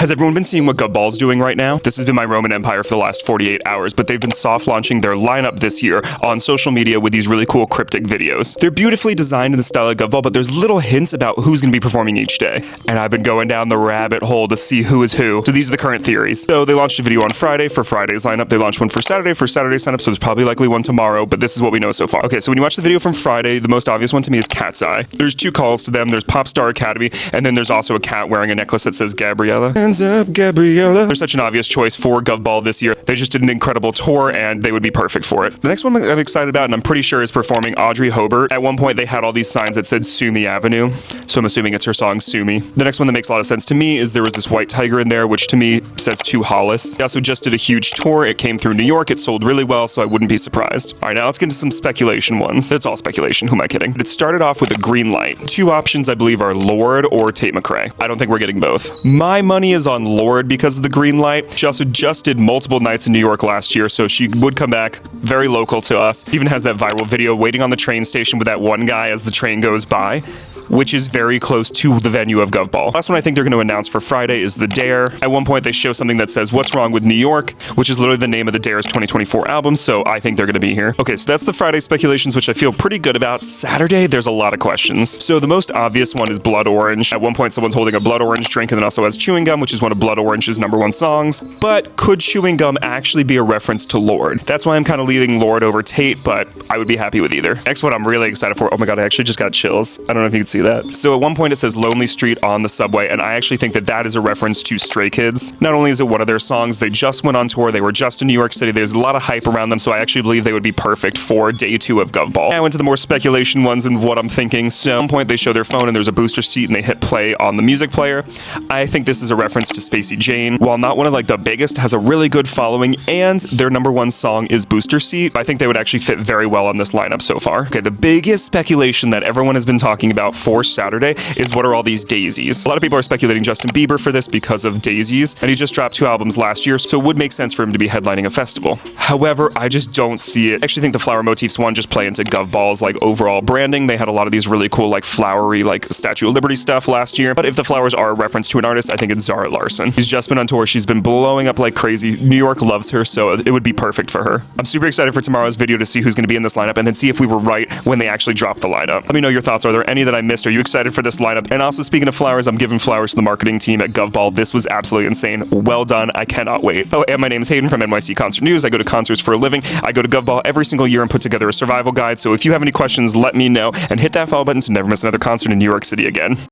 Has everyone been seeing what Govball's doing right now? This has been my Roman Empire for the last 48 hours, but they've been soft launching their lineup this year on social media with these really cool cryptic videos. They're beautifully designed in the style of Govball, but there's little hints about who's going to be performing each day. And I've been going down the rabbit hole to see who is who. So these are the current theories. So they launched a video on Friday for Friday's lineup. They launched one for Saturday's lineup, so there's probably likely one tomorrow, but this is what we know so far. Okay, so when you watch the video from Friday, the most obvious one to me is Cat's Eye. There's two calls to them. There's Popstar Academy, and then there's also a cat wearing a necklace that says Gabriella. Hands up, Gabriella. They're such an obvious choice for Govball this year. They just did an incredible tour and they would be perfect for it. The next one I'm excited about, and I'm pretty sure is performing Audrey Hobart. At one point they had all these signs that said Sue Me Avenue, so I'm assuming it's her song Sue Me. The next one that makes a lot of sense to me is there was this white tiger in there, which to me says To Hollis. They also just did a huge tour. It came through New York. It sold really well, so I wouldn't be surprised. All right, now let's get into some speculation ones. It's all speculation. Who am I kidding? It started off with a green light. Two options, I believe, are Lorde or Tate McRae. I don't think we're getting both. My money is on Lorde because of the green light. She also just did multiple nights in New York last year, so she would come back very local to us. Even has that viral video waiting on the train station with that one guy as the train goes by, which is very close to the venue of Govball. Last one I think they're going to announce for Friday is The Dare. At one point they show something that says What's Wrong with New York, which is literally the name of The Dare's 2024 album, so I think they're going to be here. Okay, so that's the Friday speculations, which I feel pretty good about. Saturday, there's a lot of questions. So the most obvious one is Blood Orange. At one point someone's holding a Blood Orange drink and then also has Chewing Gum, which is one of Blood Orange's #1 songs. But could Chewing Gum actually be a reference to Lorde? That's why I'm kind of leaving Lorde over Tate, but I would be happy with either. Next one I'm really excited for. Oh my god, I actually just got chills. I don't know if you can see that. So at one point it says Lonely Street on the subway, and I actually think that that is a reference to Stray Kids. Not only is it one of their songs, they just went on tour, they were just in New York City, there's a lot of hype around them, so I actually believe they would be perfect for day 2 of Govball. Now into the more speculation ones and what I'm thinking. So at one point they show their phone and there's a booster seat and they hit play on the music player. I think this is a reference to Spacey Jane. While not one of like the biggest, has a really good following, and their #1 song is Booster Seat. I think they would actually fit very well on this lineup so far. Okay, the biggest speculation that everyone has been talking about for Saturday is what are all these daisies? A lot of people are speculating Justin Bieber for this because of Daisies, and he just dropped 2 albums last year, so it would make sense for him to be headlining a festival. However, I just don't see it. I actually think the flower motifs one just play into Govball's like overall branding. They had a lot of these really cool like flowery like Statue of Liberty stuff last year, but if the flowers are a reference to an artist, I think it's Zara Larsson. She's just been on tour. She's been blowing up like crazy. New York loves her, so it would be perfect for her. I'm super excited for tomorrow's video to see who's going to be in this lineup and then see if we were right when they actually dropped the lineup. Let me know your thoughts. Are there any that I missed? Are you excited for this lineup? And also, speaking of flowers, I'm giving flowers to the marketing team at Govball. This was absolutely insane. Well done. I cannot wait. Oh, and my name is Hayden from NYC Concert News. I go to concerts for a living. I go to Govball every single year and put together a survival guide. So if you have any questions, let me know, and hit that follow button to never miss another concert in New York City again.